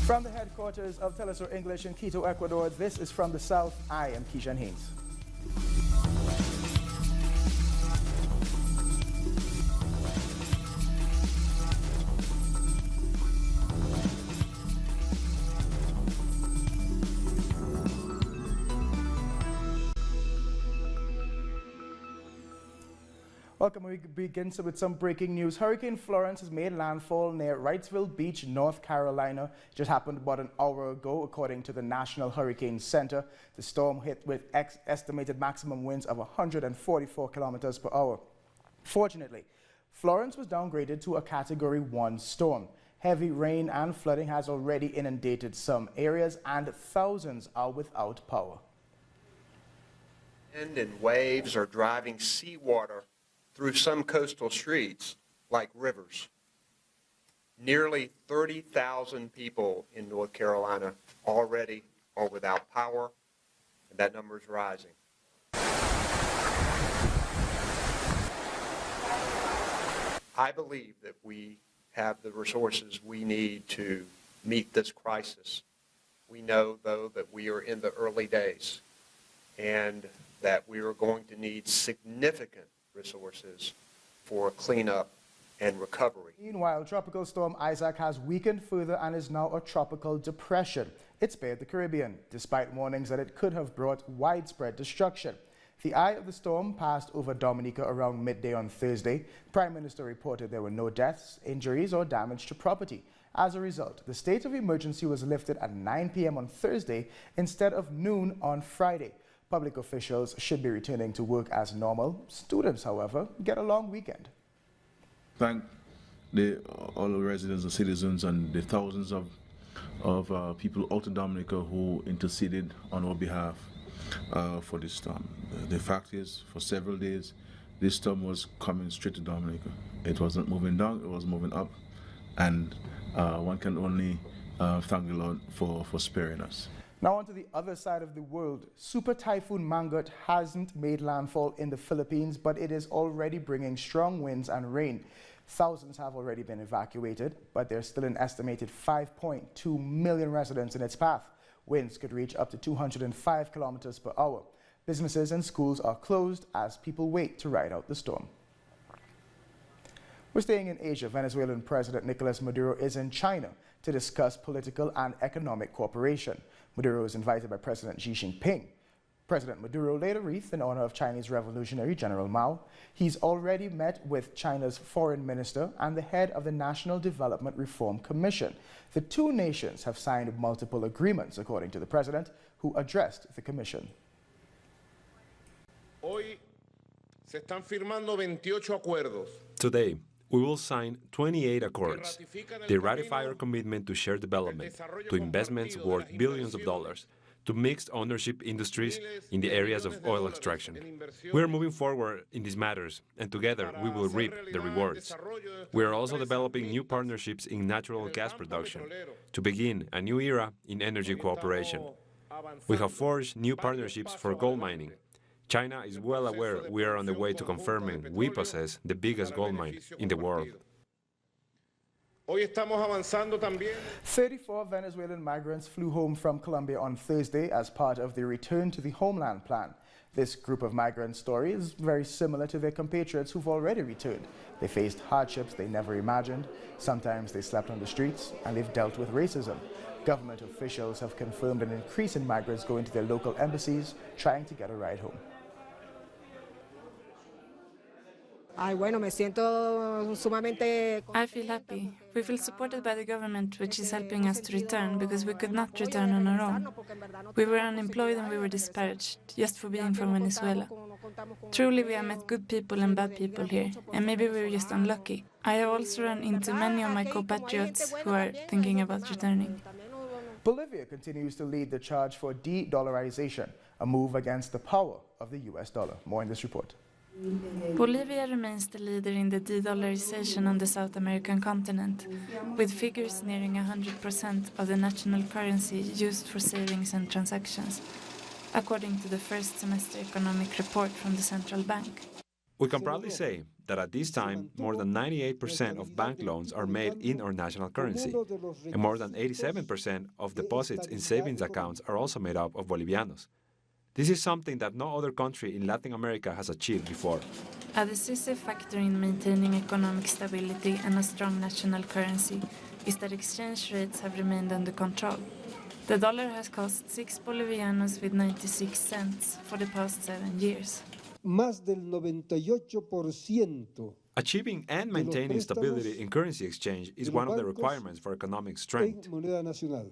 From the headquarters of Telesur English in Quito, Ecuador, this is From the South. I am Keishan Haynes. Welcome. We begin with some breaking news. Hurricane Florence has made landfall near Wrightsville Beach, North Carolina. It just happened about an hour ago, according to the National Hurricane Center. The storm hit with estimated maximum winds of 144 kilometers per hour. Fortunately, Florence was downgraded to a Category 1 storm. Heavy rain and flooding has already inundated some areas, and thousands are without power. Wind and waves are driving seawater through some coastal streets like rivers. Nearly 30,000 people in North Carolina already are without power, and that number is rising. I believe that we have the resources we need to meet this crisis. We know, though, that we are in the early days and that we are going to need significant resources for cleanup and recovery. Meanwhile, Tropical Storm Isaac has weakened further and is now a tropical depression. It spared the Caribbean, despite warnings that it could have brought widespread destruction. The eye of the storm passed over Dominica around midday on Thursday. The Prime Minister reported there were no deaths, injuries, or damage to property. As a result, the state of emergency was lifted at 9 p.m. on Thursday instead of noon on Friday. Public officials should be returning to work as normal. Students, however, get a long weekend. Thank all the residents and citizens and the thousands of people out in Dominica who interceded on our behalf for this storm. The fact is, for several days, this storm was coming straight to Dominica. It wasn't moving down, it was moving up, and one can only thank the Lord for sparing us. Now on to the other side of the world. Super Typhoon Mangut hasn't made landfall in the Philippines, but it is already bringing strong winds and rain. Thousands have already been evacuated, but there's still an estimated 5.2 million residents in its path. Winds could reach up to 205 kilometers per hour. Businesses and schools are closed as people wait to ride out the storm. We're staying in Asia. Venezuelan President Nicolas Maduro is in China to discuss political and economic cooperation. Maduro is invited by President Xi Jinping. President Maduro laid a wreath in honor of Chinese Revolutionary General Mao. He's already met with China's foreign minister and the head of the National Development Reform Commission. The two nations have signed multiple agreements, according to the president, who addressed the commission. Today, we will sign 28 accords. They ratify our commitment to shared development, to investments worth billions of dollars, to mixed ownership industries in the areas of oil extraction. We are moving forward in these matters, and together we will reap the rewards. We are also developing new partnerships in natural gas production to begin a new era in energy cooperation. We have forged new partnerships for gold mining. China is well aware we are on the way to confirming we possess the biggest gold mine in the world. 34 Venezuelan migrants flew home from Colombia on Thursday as part of the Return to the Homeland plan. This group of migrant story is very similar to their compatriots who've already returned. They faced hardships they never imagined. Sometimes they slept on the streets, and they've dealt with racism. Government officials have confirmed an increase in migrants going to their local embassies, trying to get a ride home. I feel happy. We feel supported by the government, which is helping us to return, because we could not return on our own. We were unemployed and we were disparaged, just for being from Venezuela. Truly, we have met good people and bad people here, and maybe we were just unlucky. I have also run into many of my compatriots who are thinking about returning. Bolivia continues to lead the charge for de-dollarization, a move against the power of the US dollar. More in this report. Bolivia remains the leader in the de-dollarization on the South American continent, with figures nearing 100% of the national currency used for savings and transactions, according to the first semester economic report from the central bank. We can proudly say that at this time, more than 98% of bank loans are made in our national currency, and more than 87% of deposits in savings accounts are also made up of Bolivianos. This is something that no other country in Latin America has achieved before. A decisive factor in maintaining economic stability and a strong national currency is that exchange rates have remained under control. The dollar has cost 6 bolivianos with 96 cents for the past 7 years. Más del 98% Achieving and maintaining stability in currency exchange is one of the requirements for economic strength. moneda nacional.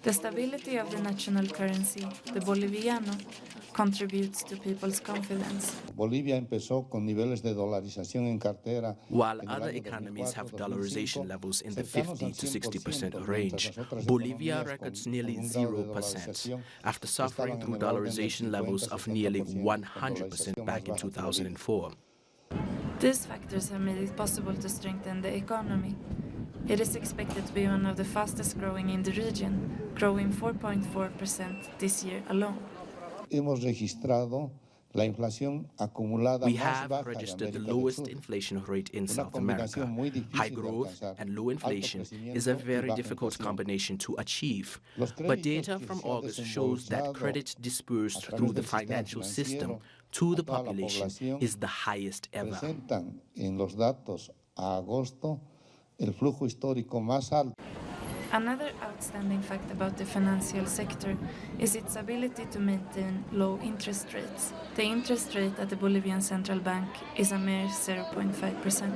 The stability of the national currency, the boliviano, contributes to people's confidence. Bolivia empezó con niveles de dolarización en cartera. While other economies have dollarization levels in the 50 to 60% range, Bolivia records nearly 0% after suffering through dollarization levels of nearly 100% back in 2004. These factors have made it possible to strengthen the economy. It is expected to be one of the fastest growing in the region, growing 4.4% this year alone. Hemos registrado la inflación acumulada We más have baja de registered the América del lowest Sur. inflation rate in Una South America. combinación muy difícil High de growth alcanzar, and low inflation alto is a crecimiento y very baja difficult inflación. combination to achieve. Los But créditos data que from se ha August shows that desembolsado credit disbursed a través through the del sistema financial system financiero to the a toda la population población is the highest ever. presentan en los datos a agosto el flujo histórico más alto. Another outstanding fact about the financial sector is its ability to maintain low interest rates. The interest rate at the Bolivian Central Bank is a mere 0.5%.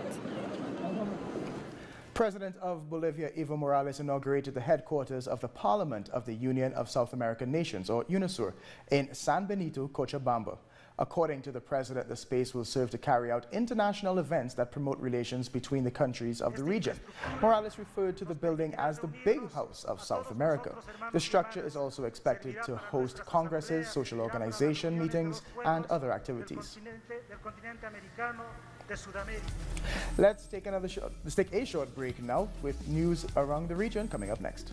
President of Bolivia, Evo Morales, inaugurated the headquarters of the Parliament of the Union of South American Nations, or UNASUR, in San Benito, Cochabamba. According to the president, the space will serve to carry out international events that promote relations between the countries of the region. Morales referred to the building as the Big House of South America. The structure is also expected to host congresses, social organization meetings, and other activities. Let's take a short break now with news around the region coming up next.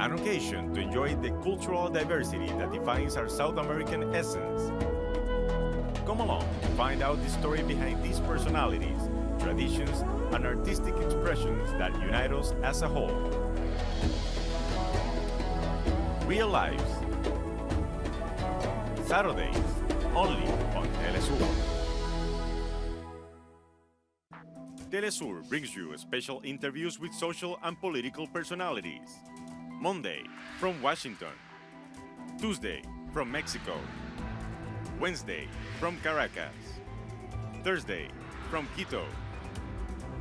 An occasion to enjoy the cultural diversity that defines our South American essence. Come along to find out the story behind these personalities, traditions, and artistic expressions that unite us as a whole. Real Lives. Saturdays, only on Telesur. Telesur brings you special interviews with social and political personalities. Monday, from Washington. Tuesday, from Mexico. Wednesday, from Caracas. Thursday, from Quito.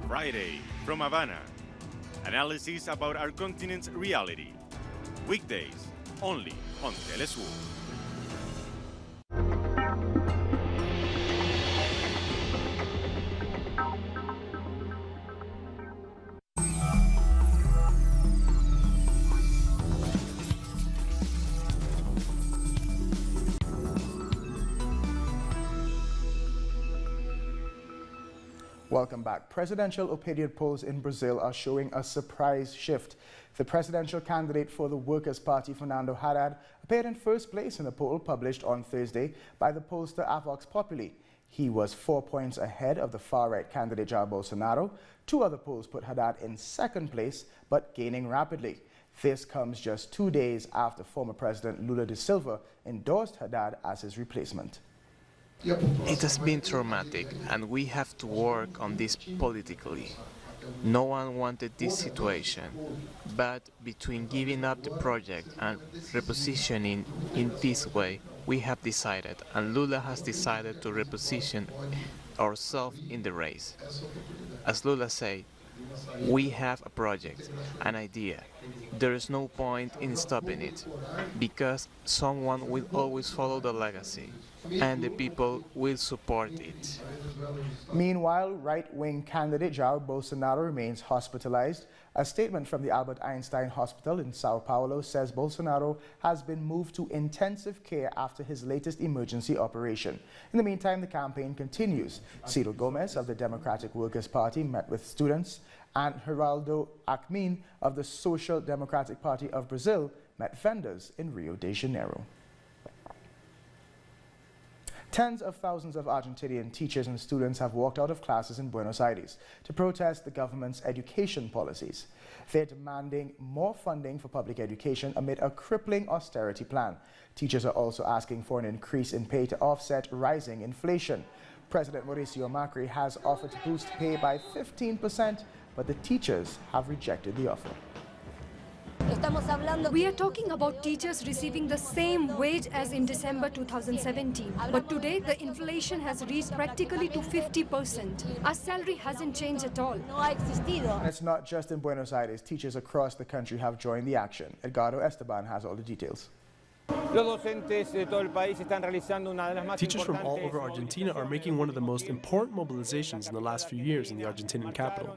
Friday, from Havana. Analysis about our continent's reality. Weekdays, only on Telesur. Welcome back. Presidential opinion polls in Brazil are showing a surprise shift. The presidential candidate for the Workers' Party, Fernando Haddad, appeared in first place in a poll published on Thursday by the pollster Vox Populi. He was 4 points ahead of the far-right candidate Jair Bolsonaro. Two other polls put Haddad in second place, but gaining rapidly. This comes just 2 days after former President Lula da Silva endorsed Haddad as his replacement. It has been traumatic, and we have to work on this politically. No one wanted this situation, but between giving up the project and repositioning in this way, we have decided, and Lula has decided to reposition ourselves in the race. As Lula said, we have a project, an idea. There is no point in stopping it, because someone will always follow the legacy. and the people will support it. Meanwhile, right-wing candidate Jair Bolsonaro remains hospitalized. A statement from the Albert Einstein Hospital in Sao Paulo says Bolsonaro has been moved to intensive care after his latest emergency operation. In the meantime, the campaign continues. Ciro Gomes of the Democratic Workers' Party met with students, and Geraldo Alckmin of the Social Democratic Party of Brazil met vendors in Rio de Janeiro. Tens of thousands of Argentinian teachers and students have walked out of classes in Buenos Aires to protest the government's education policies. They're demanding more funding for public education amid a crippling austerity plan. Teachers are also asking for an increase in pay to offset rising inflation. President Mauricio Macri has offered to boost pay by 15%, but the teachers have rejected the offer. We are talking about teachers receiving the same wage as in December 2017. But today, the inflation has reached practically to 50%. Our salary hasn't changed at all. And it's not just in Buenos Aires. Teachers across the country have joined the action. Edgardo Esteban has all the details. Teachers from all over Argentina are making one of the most important mobilizations in the last few years in the Argentinian capital.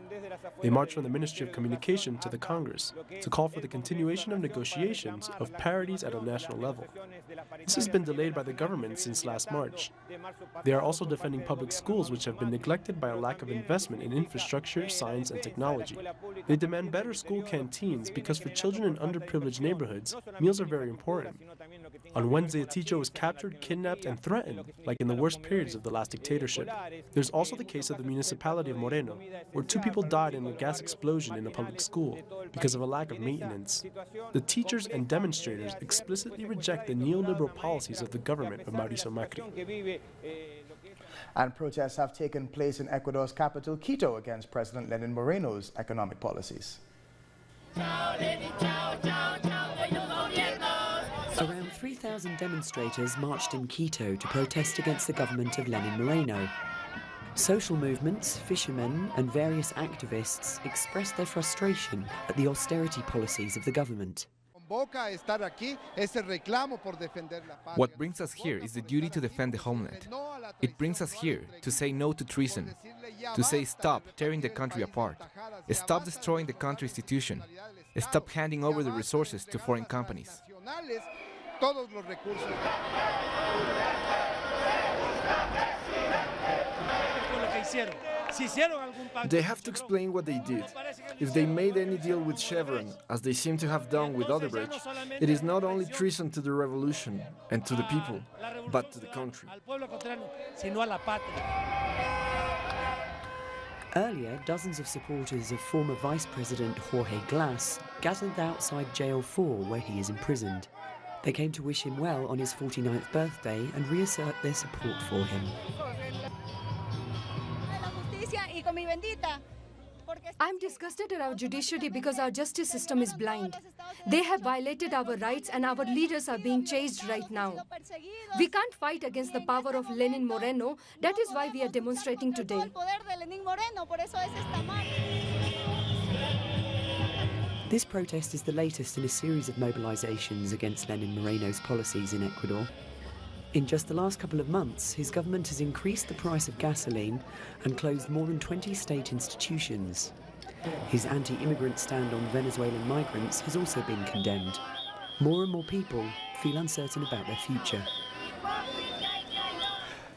They marched from the Ministry of Communication to the Congress to call for the continuation of negotiations of parities at a national level. This has been delayed by the government since last March. They are also defending public schools, which have been neglected by a lack of investment in infrastructure, science, and technology. They demand better school canteens because for children in underprivileged neighborhoods, meals are very important. On Wednesday, a teacher was captured, kidnapped, and threatened, like in the worst periods of the last dictatorship. There's also the case of the municipality of Moreno, where 2 people died in a gas explosion in a public school because of a lack of maintenance. The teachers and demonstrators explicitly reject the neoliberal policies of the government of Mauricio Macri. And protests have taken place in Ecuador's capital, Quito, against President Lenin Moreno's economic policies. Around 3,000 demonstrators marched in Quito to protest against the government of Lenin Moreno. Social movements, fishermen, and various activists expressed their frustration at the austerity policies of the government. What brings us here is the duty to defend the homeland. It brings us here to say no to treason, to say stop tearing the country apart, stop destroying the country institution, stop handing over the resources to foreign companies. They have to explain what they did. If they made any deal with Chevron, as they seem to have done with Odebrecht, it is not only treason to the revolution and to the people, but to the country. Earlier, dozens of supporters of former Vice President Jorge Glass gathered outside Jail 4, where he is imprisoned. They came to wish him well on his 49th birthday and reassert their support for him. I'm disgusted at our judiciary because our justice system is blind. They have violated our rights and our leaders are being chased right now. We can't fight against the power of Lenin Moreno. That is why we are demonstrating today. This protest is the latest in a series of mobilizations against Lenin Moreno's policies in Ecuador. In just the last couple of months, his government has increased the price of gasoline and closed more than 20 state institutions. His anti-immigrant stand on Venezuelan migrants has also been condemned. More and more people feel uncertain about their future.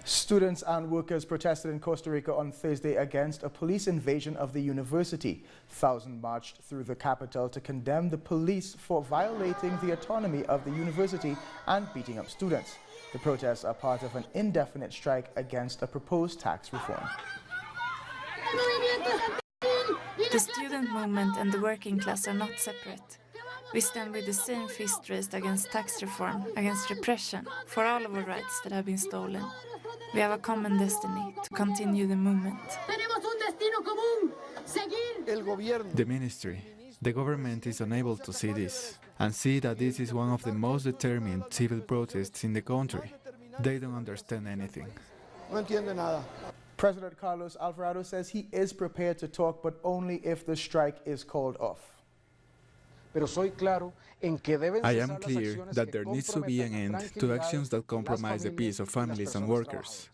Students and workers protested in Costa Rica on Thursday against a police invasion of the university. Thousands marched through the capital to condemn the police for violating the autonomy of the university and beating up students. The protests are part of an indefinite strike against a proposed tax reform. The student movement and the working class are not separate. We stand with the same fist raised against tax reform, against repression, for all of our rights that have been stolen. We have a common destiny to continue the movement. The ministry, the government is unable to see this and see that this is one of the most determined civil protests in the country. They don't understand anything. President Carlos Alvarado says he is prepared to talk, but only if the strike is called off. I am clear that there needs to be an end to actions that compromise the peace of families and workers.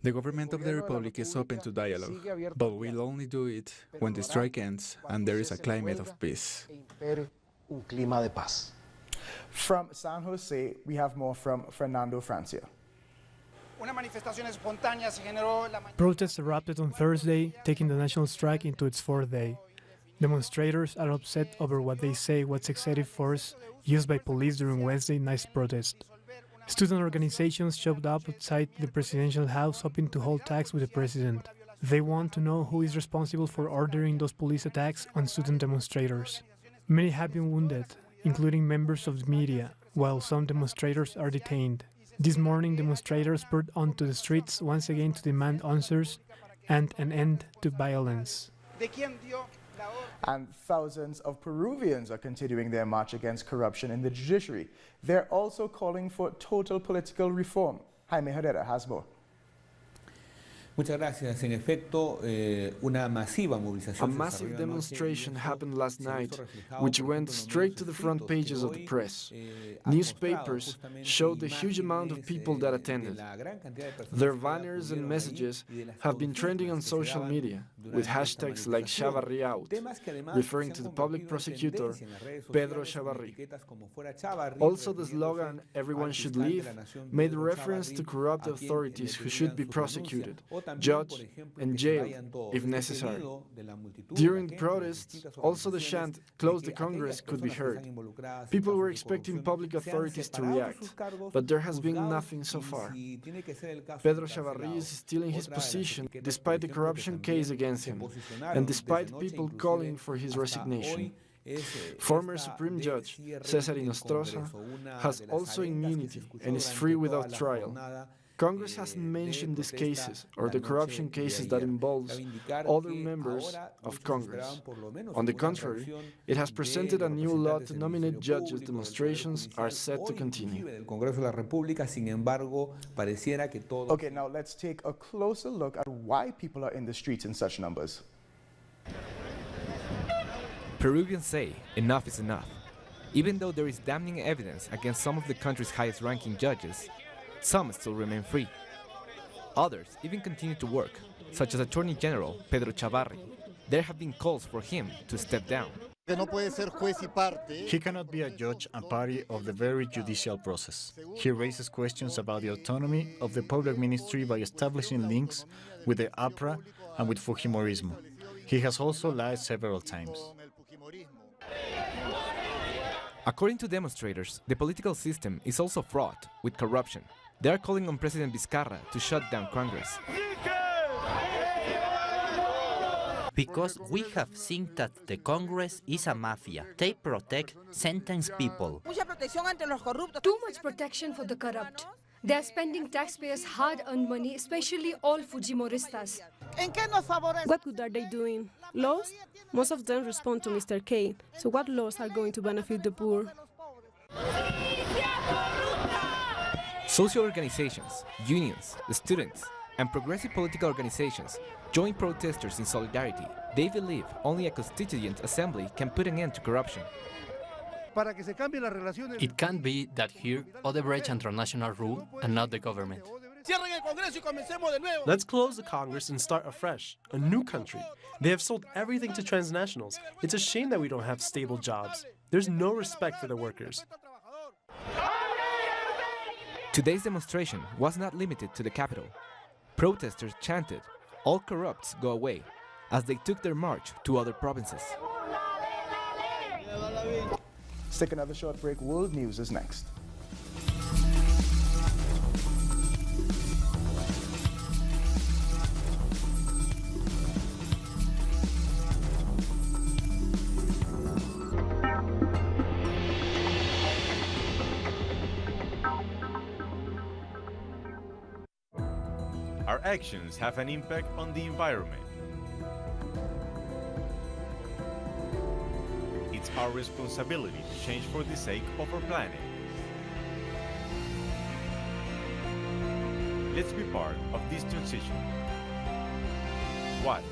The government of the Republic is open to dialogue, but will only do it when the strike ends and there is a climate of peace. From San Jose, we have more from Fernando Francia. Protests erupted on Thursday, taking the national strike into its fourth day. Demonstrators are upset over what they say was excessive force used by police during Wednesday night's protest. Student organizations showed up outside the presidential house hoping to hold talks with the president. They want to know who is responsible for ordering those police attacks on student demonstrators. Many have been wounded, including members of the media, while some demonstrators are detained. This morning, demonstrators poured onto the streets once again to demand answers and an end to violence. And thousands of Peruvians are continuing their march against corruption in the judiciary. They're also calling for total political reform. Jaime Herrera has more. Muchas gracias. En efecto, una masiva movilización. A massive demonstration happened last night, which went straight to the front pages of the press. Newspapers showed the huge amount of people that attended. Their banners and messages have been trending on social media, with hashtags like Chavarri out, referring to the public prosecutor, Pedro Chavarri. Also, the slogan, "Everyone should leave," made reference to corrupt authorities who should be prosecuted, judged, and jailed if necessary. During the protests, also the chant, "Close the Congress," could be heard. People were expecting public authorities to react, but there has been nothing so far. Pedro Chavarri is still in his position despite the corruption case against him, and despite people calling for his resignation. Former Supreme Judge César Inostroza has also immunity and is free without trial. Congress hasn't mentioned these cases or the corruption cases that involves other members of Congress. On the contrary, it has presented a new law to nominate judges. Demonstrations are set to continue. Okay, now let's take a closer look at why people are in the streets in such numbers. Peruvians say enough is enough. Even though there is damning evidence against some of the country's highest-ranking judges, some still remain free. Others even continue to work, such as Attorney General Pedro Chavarri. There have been calls for him to step down. He cannot be a judge and party of the very judicial process. He raises questions about the autonomy of the public ministry by establishing links with the APRA and with Fujimorismo. He has also lied several times. According to demonstrators, the political system is also fraught with corruption. They are calling on President Vizcarra to shut down Congress. Because we have seen that the Congress is a mafia. They protect sentenced people. Too much protection for the corrupt. They are spending taxpayers' hard-earned money, especially all Fujimoristas. What good are they doing? Laws? Most of them respond to Mr. K. So what laws are going to benefit the poor? Social organizations, unions, students, and progressive political organizations join protesters in solidarity. They believe only a constituent assembly can put an end to corruption. It can't be that here Odebrecht International rule and not the government. Let's close the Congress and start afresh, a new country. They have sold everything to transnationals. It's a shame that we don't have stable jobs. There's no respect for the workers. Today's demonstration was not limited to the capital. Protesters chanted, "All corrupts go away," as they took their march to other provinces. Let's take another short break. World News is next. Our actions have an impact on the environment. It's our responsibility to change for the sake of our planet. Let's be part of this transition. Watch,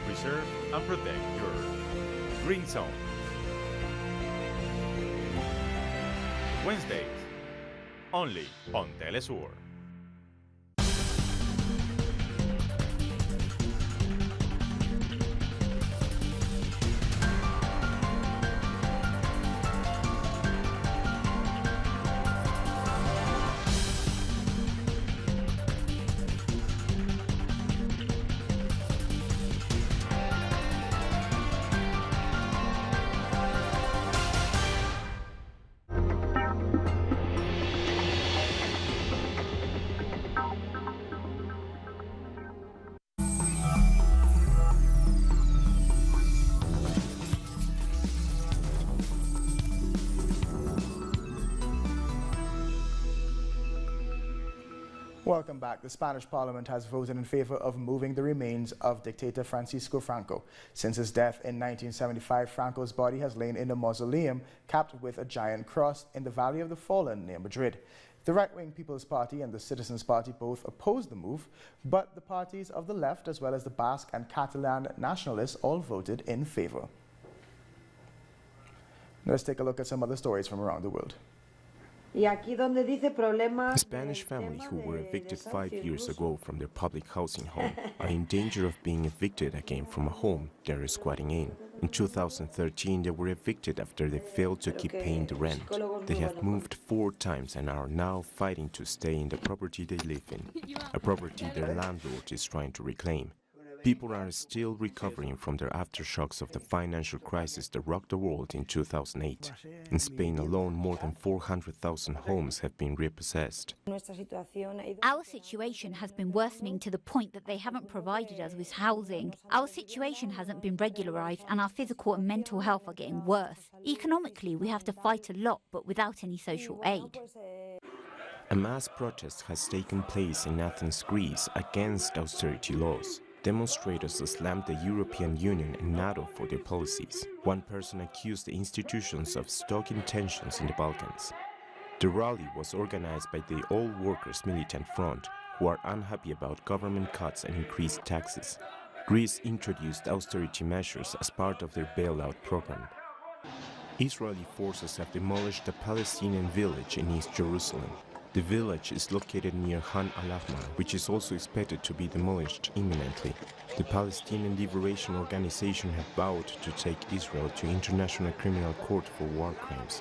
preserve, and protect your Earth. Green Zone. Wednesdays, only on Telesur. Welcome back. The Spanish Parliament has voted in favor of moving the remains of dictator Francisco Franco. Since his death in 1975, Franco's body has lain in a mausoleum capped with a giant cross in the Valley of the Fallen near Madrid. The right-wing People's Party and the Citizens Party both opposed the move, but the parties of the left, as well as the Basque and Catalan nationalists, all voted in favor. Let's take a look at some other stories from around the world. The Spanish family who were evicted 5 years ago from their public housing home are in danger of being evicted again from a home they are squatting in. In 2013, they were evicted after they failed to keep paying the rent. They have moved 4 times and are now fighting to stay in the property they live in, a property their landlord is trying to reclaim. People are still recovering from their aftershocks of the financial crisis that rocked the world in 2008. In Spain alone, more than 400,000 homes have been repossessed. Our situation has been worsening to the point that they haven't provided us with housing. Our situation hasn't been regularized and our physical and mental health are getting worse. Economically, we have to fight a lot, but without any social aid. A mass protest has taken place in Athens, Greece, against austerity laws. Demonstrators slammed the European Union and NATO for their policies. One person accused the institutions of stoking tensions in the Balkans. The rally was organized by the All Workers Militant Front, who are unhappy about government cuts and increased taxes. Greece introduced austerity measures as part of their bailout program. Israeli forces have demolished a Palestinian village in East Jerusalem. The village is located near Khan al-Ahmar, which is also expected to be demolished imminently. The Palestinian Liberation Organization have vowed to take Israel to International Criminal Court for war crimes.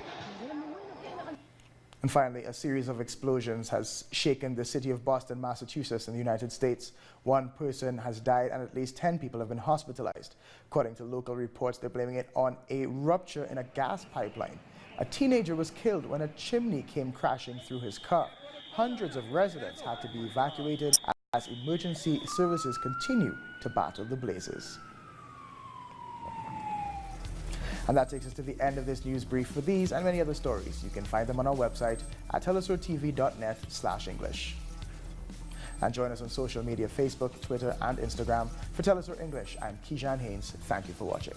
And finally, a series of explosions has shaken the city of Boston, Massachusetts in the United States. 1 person has died and at least 10 people have been hospitalized. According to local reports, they're blaming it on a rupture in a gas pipeline. A teenager was killed when a chimney came crashing through his car. Hundreds of residents had to be evacuated as emergency services continue to battle the blazes. And that takes us to the end of this news brief. For these and many other stories, you can find them on our website at telesurtv.net/English. And join us on social media, Facebook, Twitter, and Instagram. For Telesur English, I'm Kijan Haynes. Thank you for watching.